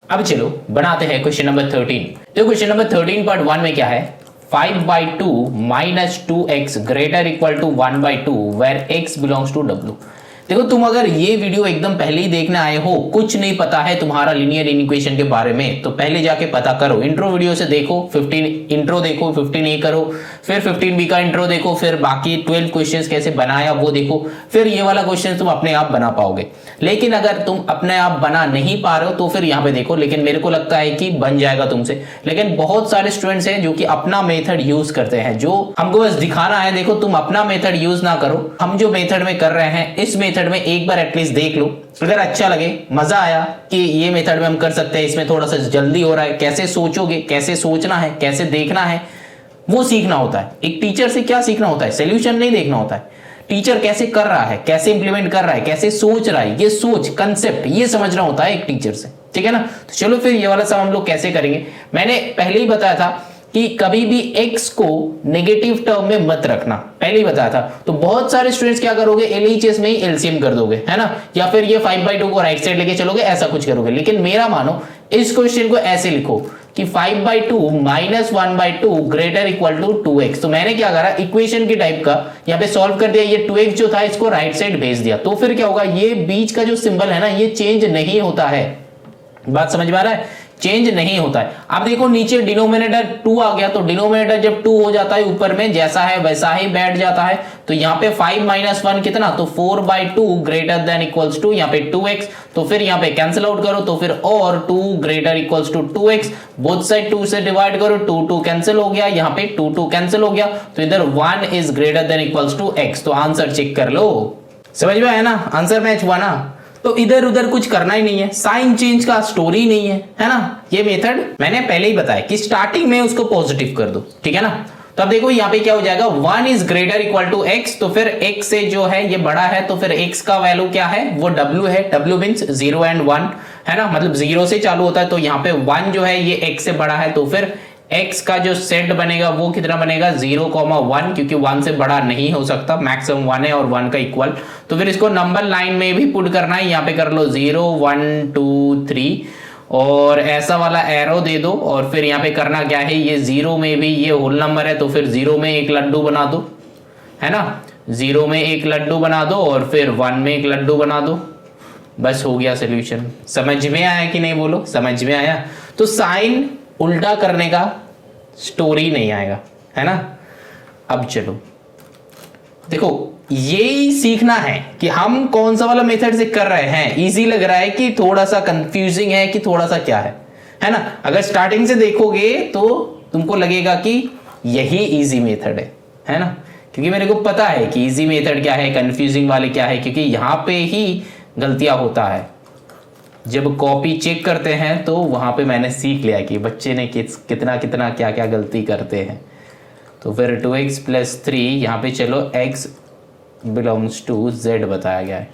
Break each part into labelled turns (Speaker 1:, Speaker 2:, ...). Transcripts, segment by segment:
Speaker 1: अब चलो बनाते हैं क्वेश्चन नंबर 13। तो क्वेश्चन नंबर 13 पार्ट 1 में क्या है, 5/2 minus 2x greater equal to 1/2 where x belongs to w। देखो तुम अगर ये वीडियो एकदम पहले ही देखने आए हो, कुछ नहीं पता है तुम्हारा लीनियर इक्वेशन के बारे में, तो पहले जाके पता करो, इंट्रो वीडियो से देखो, 15 इंट्रो देखो, 15A करो, फिर 15B का इंट्रो देखो, फिर बाकी 12 क्वेश्चंस कैसे बनाया वो देखो, फिर ये वाला क्वेश्चन तुम अपने आप बना पाओगे। लेकिन अगर तुम अपने आप बना नहीं पा रहे हो तो फिर यहाँ पे देखो, लेकिन मेरे को लगता है कि बन जाएगा तुमसे। लेकिन बहुत सारे स्टूडेंट्स हैं जो कि अपना मेथड यूज करते हैं, जो हमको बस दिखाना है, देखो तुम अपना मेथड यूज ना करो, हम जो मेथड में कर रहे हैं इस मेथड में एक बार एटलीस्ट देख लो। अगर अच्छा लगे, मजा आया कि ये मेथड में हम कर सकते हैं, इसमें थोड़ा सा जल्दी हो रहा है, कैसे सोचोगे, कैसे सोचना है, कैसे देखना है, वो सीखना होता है। एक टीचर से क्या सीखना होता है, सॉल्यूशन नहीं देखना होता है, टीचर कैसे कर रहा है, कैसे इंप्लीमेंट कर रहा है, कैसे सोच रहा है, ये सोच कंसेप्ट ये समझना होता है एक टीचर से, ठीक है ना। तो चलो फिर ये वाला सब हम लोग कैसे करेंगे। मैंने पहले ही बताया था कि कभी भी x को नेगेटिव टर्म में मत रखना, पहले ही बताया था। तो बहुत सारे स्टूडेंट्स क्या करोगे, LHS में ही एलसीएम कर दोगे, है ना, या फिर ये 5/2 को राइट साइड लेके चलोगे, ऐसा कुछ करोगे। लेकिन मेरा मानो, इस क्वेश्चन को ऐसे लिखो कि 5/2 minus 1/2 greater equal to 2x। तो मैंने क्या करा, इक्वेशन की टाइप का यहाँ पे सॉल्व कर दिया, ये 2x जो था इसको राइट साइड भेज दिया। तो फिर क्या होगा, ये बीच का जो सिंबल है ना, ये चेंज नहीं होता है। बात समझ में आ रहा है, चेंज नहीं होता है। अब देखो नीचे डिनोमिनेटर 2 आ गया, तो डिनोमिनेटर जब 2 हो जाता है ऊपर में जैसा है वैसा ही बैठ जाता है। तो यहाँ पे 5 माइनस 1 कितना, तो 4/2 ग्रेटर देन इक्वल्स टू यहाँ पे 2x। तो फिर यहाँ पे कैंसिल आउट करो, तो फिर और 2 greater equals to 2x, both side 2 से डिवाइड करो, 2 कैंसिल हो गया, यहाँ पे 2 कैंसिल हो गया, तो इधर 1 is greater than equals to x। तो आंसर चेक कर लो, समझ में आया ना, आंसर मैच हुआ ना। तो इधर उधर कुछ करना ही नहीं है, साइन चेंज का स्टोरी नहीं है ना। ये मेथड मैंने पहले ही बताया कि स्टार्टिंग में उसको पॉजिटिव कर दो, ठीक है ना। तो अब देखो यहाँ पे क्या हो जाएगा, 1 is greater equal to x, तो फिर x से जो है ये बड़ा है, तो फिर x का वैल्यू क्या है, वो w है। w मींस 0 and 1 है ना, मतलब 0 से चालू होता है। तो यहाँ पे 1 जो है ये x से बड़ा है, तो फिर x का जो सेट बनेगा वो कितना बनेगा, 0,1, क्योंकि 1 से बड़ा नहीं हो सकता, मैक्सिमम 1 है और 1 का इक्वल। तो फिर इसको नंबर लाइन में भी पुट करना है, यहाँ पे कर लो 0 1 2 3 और ऐसा वाला एरो दे दो। और फिर यहाँ पे करना क्या है, ये 0 में भी ये होल नंबर है, तो फिर 0 में एक लड्डू बना दो, है ना, 0 में एक लड्डू बना दो और फिर 1 में एक लड्डू बना दो, बस हो गया सोल्यूशन। समझ में आया कि नहीं, बोलो समझ में आया। तो साइन उल्टा करने का स्टोरी नहीं आएगा, है ना। अब चलो देखो, यही सीखना है कि हम कौन सा वाला मेथड से कर रहे हैं, इजी लग रहा है कि थोड़ा सा कंफ्यूजिंग है कि थोड़ा सा क्या है ना। अगर स्टार्टिंग से देखोगे तो तुमको लगेगा कि यही इजी मेथड है ना, क्योंकि मेरे को पता है कि इजी मेथड क्या है, कंफ्यूजिंग वाले क्या है, क्योंकि यहां पे ही गलतियां होता है। जब कॉपी चेक करते हैं तो वहां पे मैंने सीख लिया कि बच्चे ने कितना कितना क्या क्या गलती करते हैं। तो फिर 2x + 3 यहाँ पे चलो x बिलोंग्स टू z बताया गया है,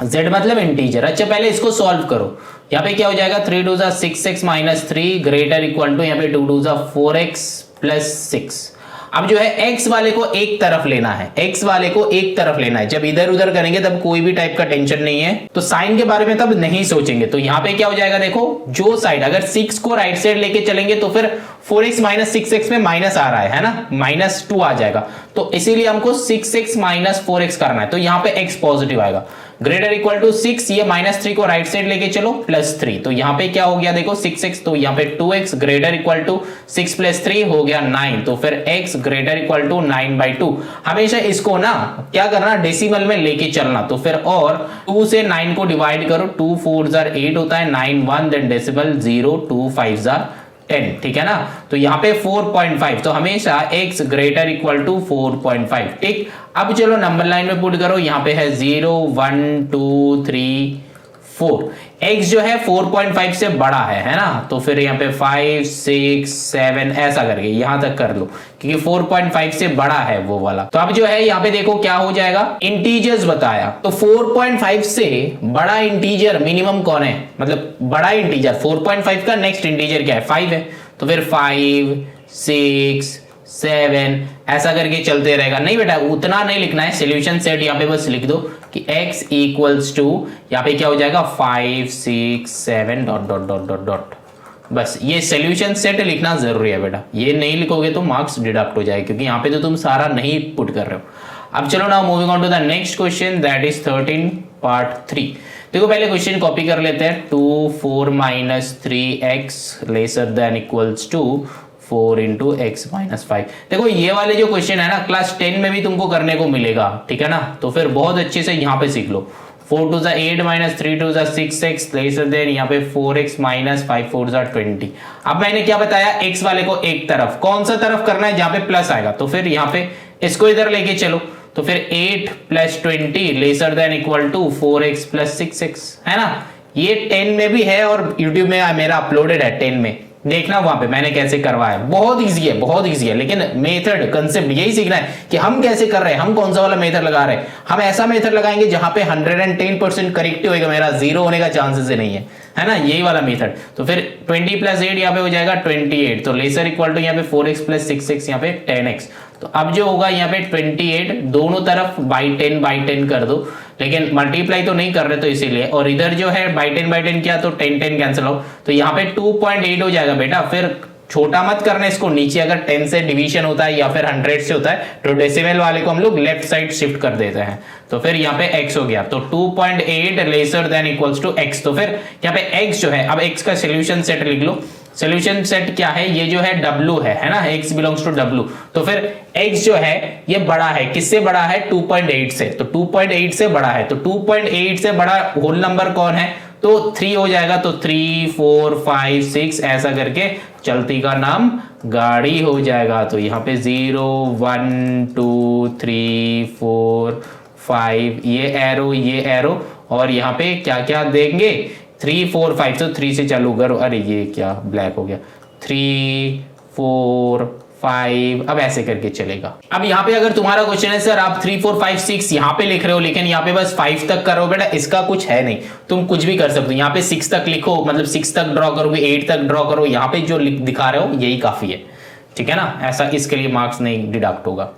Speaker 1: z मतलब इंटीजर। अच्छा पहले इसको सॉल्व करो, यहाँ पे क्या हो जाएगा, 3 2 6x - 3 ग्रेटर इक्वल टू यहाँ पे 2 2 4x + 6। अब जो है x वाले को एक तरफ लेना है, x वाले को एक तरफ लेना है। जब इधर उधर करेंगे तब कोई भी टाइप का टेंशन नहीं है, तो साइन के बारे में तब नहीं सोचेंगे। तो यहाँ पे क्या हो जाएगा, देखो जो साइड अगर 6 को राइट साइड लेके चलेंगे तो फिर 4x - 6x में माइनस आ रहा है ना, -2 आ जाएगा। तो इसीलिए हमको 6x - 4x करना है, तो यहाँ पे x पॉजिटिव आएगा। ग्रेटर इक्वल टू 6, ये -3 को राइट साइड लेके चलो +3, तो यहाँ पे क्या हो गया देखो 6x, तो यहाँ पे 2x ग्रेटर इक्वल टू 6 + 3 हो गया 9, तो फिर x ग्रेटर इक्वल टू 9/2। हमेशा इसको ना क्या करना, डेसिमल में लेके चलना। तो फिर और 2 से 9 को डिवाइड करो, 2 4 8 होता है, 9 1 देन डेसिमल 0 2 5 10, ठीक है ना। तो यहाँ पे 4.5, तो हमेशा x ग्रेटर इक्वल टू 4.5, ठीक। अब चलो नंबर लाइन में पुट करो, यहाँ पे है 0 1 2 3 4, x जो है 4.5 से बड़ा है ना। तो फिर यहाँ पे 5 6 7 ऐसा करके यहां तक कर लो, क्योंकि 4.5 से बड़ा है वो वाला। तो अब जो है यहाँ पे देखो क्या हो जाएगा, इंटीजर्स बताया, तो 4.5 से बड़ा इंटीजर मिनिमम कौन है, मतलब बड़ा इंटीजर 4.5 का नेक्स्ट इंटीजर क्या है, 5 है। तो फिर 5 6 7 ऐसा करके चलते रहेगा। नहीं बेटा उतना नहीं लिखना है, सोल्यूशन सेट यहाँ पे बस लिख दो कि x इक्वल्स टू यहाँ पे क्या हो जाएगा 5 6 7 dot dot dot dot dot. बस ये सोल्यूशन सेट लिखना जरूरी है बेटा, ये नहीं लिखोगे तो मार्क्स डिडक्ट हो जाए, क्योंकि यहाँ पे तो तुम सारा नहीं पुट कर रहे हो। अब चलो ना moving on to the next question, that is 13 part 3। देखो पहले क्वेश्चन कॉपी कर लेते हैं। 2 4 minus 3x lesser than equals to 4 into x minus 5। देखो ये वाले जो क्वेश्चन है ना क्लास 10 में भी तुमको करने को मिलेगा, ठीक है ना, तो फिर बहुत अच्छे से यहाँ पे सीख लो। 4 2 8 माइनस 3 2 6x लेसर देन यहाँ पे 4x माइनस 5 4 20। अब मैंने क्या बताया, x वाले को एक तरफ, कौन सा तरफ करना है जहां पे प्लस आएगा, तो फिर यहाँ पे इसको इधर लेके चलो, तो फिर 8 plus 20 lesser than equal to 4x plus 6x, है ना। ये 10 में भी है और YouTube में मेरा अपलोडेड है 10 में, देखना वहां पे मैंने कैसे करवाया। बहुत इजी है, बहुत इजी है, लेकिन मेथड कंसेप्ट यही सीखना है कि हम कैसे कर रहे हैं, हम कौन सा वाला मेथड लगा रहे हैं। हम ऐसा मेथड लगाएंगे जहां पे 110% करेक्ट होएगा, मेरा जीरो होने का चांसेस ही नहीं है ना, यही वाला मेथड। तो फिर 20 प्लस 8 यहाँ पे हो जाएगा 28, तो लेसर इक्वल टू यहाँ पे 4x प्लस 6x यहाँ पे 10x। तो अब जो होगा यहाँ पे 28 दोनों तरफ बाई 10 कर दो, लेकिन मल्टीप्लाई तो नहीं कर रहे तो इसीलिए, और इधर जो है बाई 10 किया तो 10 कैंसिल हो, तो यहाँ पे 2.8 हो जाएगा बेटा। फिर छोटा मत करना इसको, नीचे अगर 10 से डिवीजन होता है या फिर 100 से होता है तो डेसिमल वाले को हम लोग लेफ्ट साइड शिफ्ट कर देते हैं, तो फिर यहाँ पे x हो गया, तो 2.8 lesser than equals to x। तो फिर यहाँ पे x जो है, अब x का सोल्यूशन सेट लिख लो। सोल्यूशन सेट क्या है, ये जो है W है ना, x बिलोंग्स टू W। तो फिर x जो है ये बड़ा है, किससे बड़ा है 2.8 से, तो 2.8 से बड़ा है, तो 2.8 से बड़ा होल नंबर कौन है, तो 3 हो जाएगा, तो 3 4 5 6 ऐसा करके चलती का नाम गाड़ी हो जाएगा। तो यहाँ पे 0 1 2 3 4 5 ये एरो और यहाँ पे क्या क्या देंगे 3 4 5, तो 3 से चालू करो। अरे ये क्या ब्लैक हो गया, 3 4 5, अब ऐसे करके चलेगा। अब यहाँ पे अगर तुम्हारा क्वेश्चन है सर आप 3 4 5 6 यहाँ पे लिख रहे हो, लेकिन यहाँ पे बस 5 तक करो बेटा, इसका कुछ है नहीं, तुम कुछ भी कर सकते हो। यहाँ पे 6 तक लिखो, मतलब 6 तक ड्रॉ करोगे, 8 तक ड्रॉ करो, यहाँ पे जो दिखा रहे हो यही काफी है, ठीक है ना। ऐसा इसके लिए मार्क्स नहीं डिडक्ट होगा।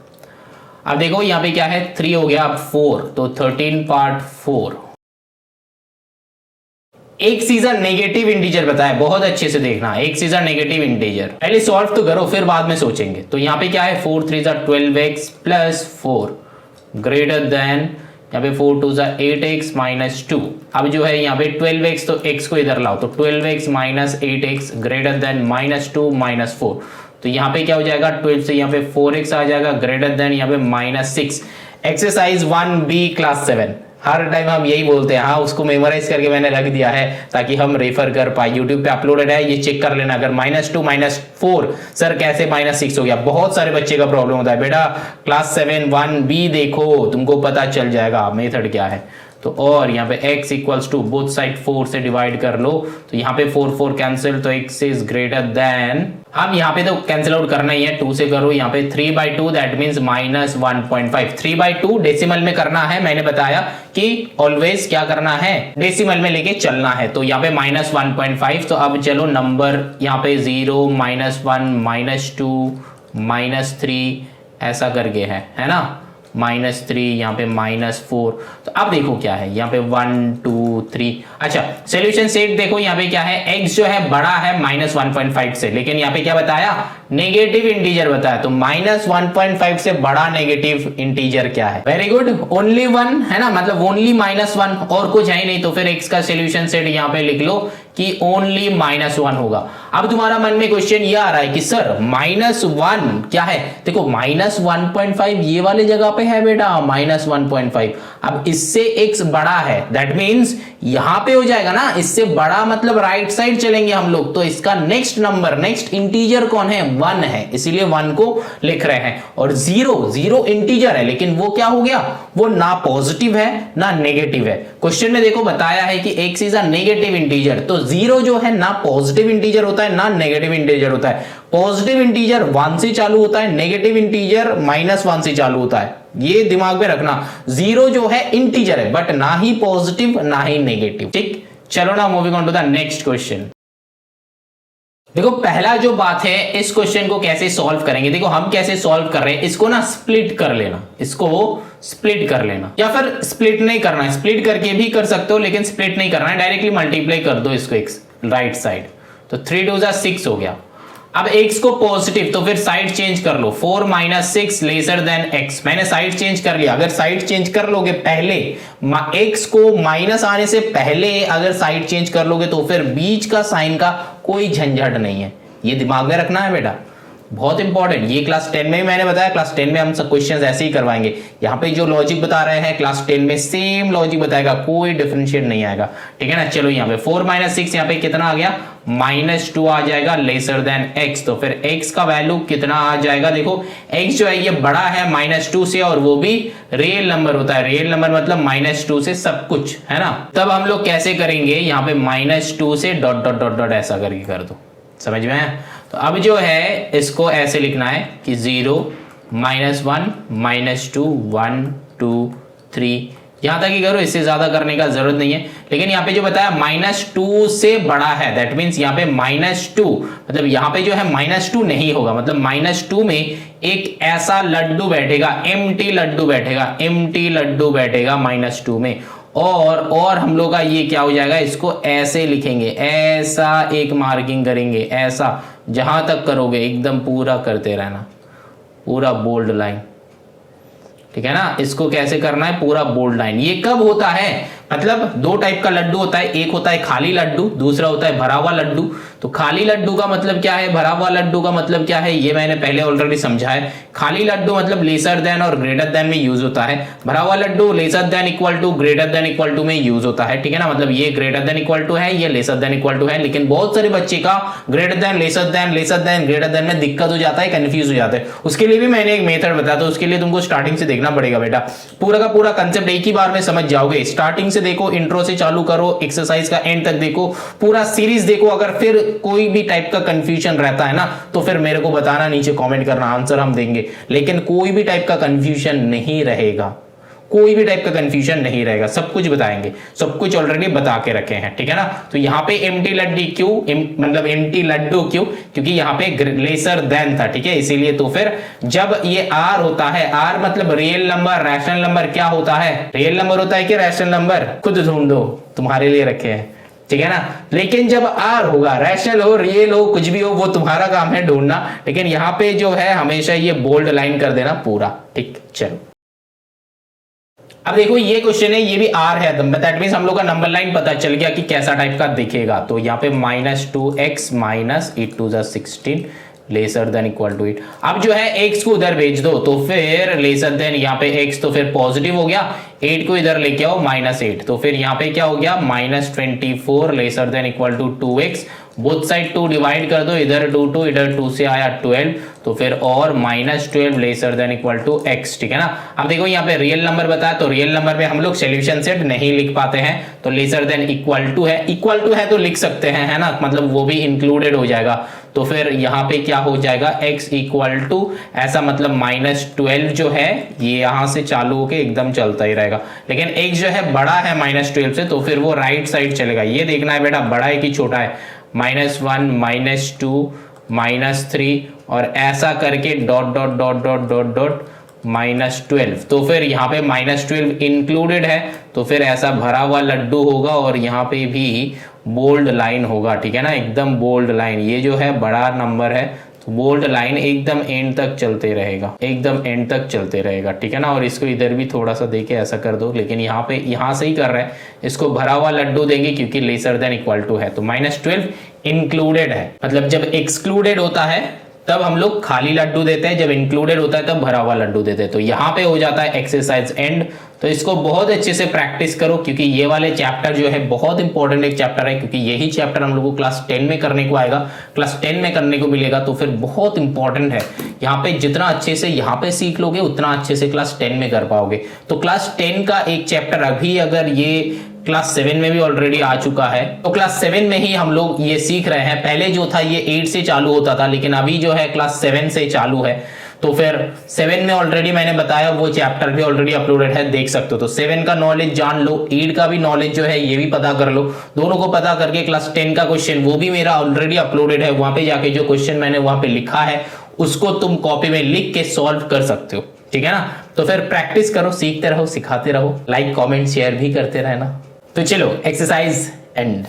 Speaker 1: अब देखो यहाँ पे क्या है 3 हो गया, अब 4, तो 13 पार्ट 4। एक सीजन नेगेटिव इंटीजर बताया, बहुत अच्छे से देखना, एक सीजन नेगेटिव इंटीजर पहले सॉल्व तो करो फिर बाद में सोचेंगे। तो यहाँ पे क्या है 4 3 12x प्लस 4 ग्रेटर देन यहाँ पे 4 2 8x माइनस 2। अब जो है यहाँ पे 12x, तो x को इधर लाओ, तो 12x minus 8x greater than minus 2 minus 4। तो यहाँ पे क्या हो जाएगा 12 से यहाँ पे 4x आ जाएगा ग्रेटर देन यहाँ पे माइनस 6। एक्सरसाइज 1B क्लास 7, हर टाइम हम यही बोलते हैं, हाँ उसको मेमोराइज करके मैंने रख दिया है ताकि हम रेफर कर पाए। यूट्यूब पे अपलोडेड है, ये चेक कर लेना। अगर -2 -4 सर कैसे -6 हो गया, बहुत सारे बच्चे का प्रॉब्लम होता है बेटा। क्लास 7 1B देखो, तुमको पता चल जाएगा मेथड क्या है। तो और यहाँ पे x equals to both side 4 से डिवाइड कर लो, तो यहाँ पे 4 4 कैंसिल, तो x इज ग्रेटर देन, अब यहाँ पे तो कैंसिल आउट करना ही है, 2 से करो, यहाँ पे 3/2 दैट मींस -1.5। 3/2 डेसिमल में करना है, मैंने बताया कि ऑलवेज क्या करना है डेसिमल में लेके चलना है। तो यहाँ पे -1.5, तो अब चलो नंबर यहाँ पे 0 -1 -2 -3 ऐसा करके है ना, -3 यहाँ पे -4। तो अब देखो क्या है यहाँ पे 1 2 3। अच्छा सोल्यूशन सेट देखो, यहाँ पे क्या है x जो है बड़ा है -1.5 से, लेकिन यहाँ पे क्या बताया नेगेटिव इंटीजर बताया, तो -1.5 से बड़ा नेगेटिव इंटीजर क्या है, वेरी गुड, ओनली 1 है ना, मतलब ओनली -1 और कुछ है ही नहीं। तो फिर x का सोल्यूशन सेट यहाँ पे लिख लो कि ओनली -1 होगा। अब तुम्हारा मन में क्वेश्चन ये आ रहा है कि सर -1 क्या है, देखो -1.5 ये वाले जगह पे है बेटा -1.5। अब इससे x बड़ा है, दैट मींस यहां पे हो जाएगा ना, इससे बड़ा मतलब राइट साइड चलेंगे हम लोग, तो इसका नेक्स्ट नंबर नेक्स्ट इंटीजर कौन है 1 है, इसीलिए 1 को लिख रहे हैं। और 0 इंटीजर है, लेकिन वो क्या हो गया, वो ना पॉजिटिव है ना नेगेटिव है। क्वेश्चन में देखो बताया है कि x is a negative integer, तो 0 जो है ना पॉजिटिव इंटीजर होता है ना नेगेटिव इंटीजर होता है। पॉजिटिव इंटीजर 1 से चालू होता है, नेगेटिव इंटीजर -1 से चालू होता है, ये दिमाग में रखना। 0 जो है इंटीजर है, बट ना ही पॉजिटिव ना ही नेगेटिव, ठीक। चलो ना moving on to the next question. देखो पहला जो बात है, इस क्वेश्चन को कैसे सॉल्व करेंगे, देखो हम कैसे सॉल्व कर रहे हैं, इसको ना स्प्लिट कर लेना, इसको स्प्लिट कर लेना, या फिर स्प्लिट नहीं करना है, स्प्लिट करके भी कर सकते हो लेकिन स्प्लिट नहीं करना है, डायरेक्टली मल्टीप्लाई कर दो इसको एक राइट साइड, तो 3 2 6 हो गया। अब x को पॉजिटिव, तो फिर साइड चेंज कर लो, 4 - 6 लेसर देन x, मैंने साइड चेंज कर लिया। अगर साइड चेंज कर लोगे पहले, x को माइनस आने से पहले अगर साइड चेंज कर लोगे तो फिर बीच का साइन का कोई झंझट नहीं है, ये दिमाग में रखना है बेटा, बहुत इंपॉर्टेंट। ये क्लास 10 में भी मैंने बताया, क्लास 10 में हम सब क्वेश्चंस ऐसे ही करवाएंगे। यहाँ पे जो लॉजिक बता रहे हैं क्लास 10 में सेम लॉजिक बताएगा, कोई डिफरेंशिएट नहीं आएगा, ठीक है ना। चलो यहाँ पे 4 - 6 यहाँ पे कितना आ गया, -2 आ जाएगा लेसर देन x, तो फिर x का वैल्यू कितना आ जाएगा, देखो x जो है ये बड़ा है -2 से, और वो भी रियल नंबर होता है, रियल नंबर मतलब -2 से सब कुछ, है ना। तब हम लोग कैसे करेंगे, यहाँ पे -2 से डॉट डॉट डॉट डॉट ऐसा करके कर दो, समझ में है। तो अब जो है इसको ऐसे लिखना है कि 0 -1 -2 1 2 3, यहां तक ही करो, इससे ज्यादा करने का जरूरत नहीं है। लेकिन यहाँ पे जो बताया -2 से बड़ा है, दैट मीन्स यहाँ पे -2 मतलब यहाँ पे जो है -2 नहीं होगा, मतलब -2 में एक ऐसा लड्डू बैठेगा, एम्प्टी लड्डू बैठेगा, एम्प्टी लड्डू बैठेगा -2 में, और हम लोग का ये क्या हो जाएगा, इसको ऐसे लिखेंगे, ऐसा एक मार्किंग करेंगे, ऐसा जहां तक करोगे एकदम पूरा करते रहना, पूरा बोल्ड लाइन, ठीक है ना। इसको कैसे करना है, पूरा बोल्ड लाइन। ये कब होता है, मतलब दो टाइप का लड्डू होता है, एक होता है खाली लड्डू, दूसरा होता है भरा हुआ लड्डू। तो खाली लड्डू का मतलब क्या है, भरा हुआ लड्डू का मतलब क्या है, ये मैंने पहले ऑलरेडी समझा है। खाली लड्डू मतलब लेसर देन और ग्रेटर देन में यूज होता है, भरा हुआ लड्डू lesser than equal to greater than equal to में यूज होता है, ठीक है ना। मतलब ये ग्रेटर देन इक्वल टू है, ये लेसर देन इक्वल टू है, लेकिन बहुत सारे बच्चे का greater than lesser than greater than में दिक्कत हो जाता है, कंफ्यूज हो जाता है। उसके लिए भी मैंने एक मेथड बताया, तो उसके लिए तुमको स्टार्टिंग से देखना पड़ेगा बेटा, पूरा का पूरा कंसेप्ट एक ही बार में समझ जाओगे। स्टार्टिंग से देखो, इंट्रो से चालू करो, एक्सरसाइज का एंड तक देखो, पूरा सीरीज देखो। अगर फिर कोई भी टाइप का कंफ्यूजन रहता है ना, तो फिर मेरे को बताना, नीचे कमेंट करना, आंसर हम देंगे। लेकिन कोई भी टाइप का कंफ्यूजन नहीं रहेगा, कोई भी टाइप का कंफ्यूजन नहीं रहेगा, सब कुछ बताएंगे, सब कुछ ऑलरेडी बता के रखे हैं, ठीक है ना। तो यहाँ पे एम्प्टी लड्डू क्यों, मतलब एम्प्टी लड्डू क्यों, क्योंकि यहाँ पे लेसर देन था, ठीक है, इसीलिए। तो फिर जब ये आर होता है, आर मतलब रियल नंबर, रैशनल नंबर क्या होता है, रियल नंबर होता है कि रैशनल नंबर, खुद ढूंढ दो, तुम्हारे लिए रखे हैं, ठीक है ना। लेकिन जब आर होगा, रैशनल हो, रियल हो, कुछ भी हो, वो तुम्हारा काम है ढूंढना। लेकिन यहाँ पे जो है हमेशा ये बोल्ड लाइन कर देना पूरा, ठीक। चलो अब देखो ये क्वेश्चन है, ये भी आर है, दैट मींस हम लोग का नंबर लाइन पता चल गया कि कैसा टाइप का दिखेगा। तो यहाँ पे -2x - 8 2 16 laser than equal to 8। अब जो है x को उधर भेज दो, तो फिर लेसर देन यहाँ पे x तो फिर पॉजिटिव हो गया, 8 को इधर लेके आओ -8, तो फिर यहाँ पे क्या हो गया -24 lesser than equal to 2x, both side 2 divide कर दो, इधर 2 2 इधर 2 से आया 12, तो फिर और -12 lesser than equal to x, ठीक है ना। अब देखो यहाँ पे रियल नंबर बताया, तो रियल नंबर में हम लोग सॉल्यूशन सेट नहीं लिख पाते हैं, तो लेसर देन इक्वल टू है, इक्वल टू है तो लिख सकते हैं, है ना, मतलब वो भी इंक्लूडेड हो जाएगा। तो फिर यहाँ पे क्या हो जाएगा, x इक्वल टू ऐसा, मतलब -12 जो है ये यहाँ से चालू होके एकदम चलता ही रहेगा। लेकिन x जो है बड़ा है -12 से, तो फिर वो राइट साइड चलेगा। ये देखना है बेटा बड़ा है कि छोटा है, -1 -2 -3 और ऐसा करके dot dot dot dot dot dot -12, तो फिर यहाँ पे -12 इंक्लूडेड है, तो फिर ऐसा भरा हुआ लड्डू होगा और यहाँ पे भी बोल्ड लाइन होगा, ठीक है ना, एकदम बोल्ड लाइन। ये जो है बड़ा नंबर है, तो बोल्ड लाइन एकदम एंड तक चलते रहेगा, एकदम एंड तक चलते रहेगा, ठीक है ना। और इसको इधर भी थोड़ा सा देके ऐसा कर दो, लेकिन यहाँ पे यहाँ से ही कर रहे हैं, इसको भरा हुआ लड्डू देंगे क्योंकि लेसर देन इक्वल टू है, तो -12 इंक्लूडेड है। मतलब जब एक्सक्लूडेड होता है तब हम लोग खाली लड्डू देते हैं, जब इंक्लूडेड होता है तब भरा हुआ लड्डू देते हैं। तो यहाँ पे हो जाता है एक्सरसाइज एंड। तो इसको बहुत अच्छे से प्रैक्टिस करो, क्योंकि ये वाले चैप्टर जो है बहुत इंपॉर्टेंट एक चैप्टर है, क्योंकि यही चैप्टर हम लोग को क्लास 10 में करने को आएगा, क्लास 10 में करने को मिलेगा, तो फिर बहुत इंपॉर्टेंट है। यहाँ पे जितना अच्छे से यहाँ पे सीख लोगे उतना अच्छे से क्लास 10 में कर पाओगे। तो क्लास 10 का एक चैप्टर अभी अगर ये क्लास 7 में भी ऑलरेडी आ चुका है, तो क्लास 7 में ही हम लोग ये सीख रहे हैं। पहले जो था ये 8 से चालू होता था, लेकिन अभी जो है क्लास 7 से चालू है। तो फिर 7 में ऑलरेडी मैंने बताया, वो चैप्टर भी ऑलरेडी अपलोडेड है, देख सकते हो। तो 7 का नॉलेज जान लो, 8 का भी नॉलेज जो है ये भी पता कर लो। दोनों को पता करके क्लास 10 का क्वेश्चन वो भी मेरा ऑलरेडी अपलोडेड है, वहां पे जाके जो क्वेश्चन मैंने वहां पे लिखा है उसको तुम कॉपी में लिख के सॉल्व कर सकते हो, ठीक है ना। तो फिर प्रैक्टिस करो, सीखते रहो, सिखाते रहो, लाइक कमेंट शेयर भी करते रहना। तो चलो एक्सरसाइज एंड।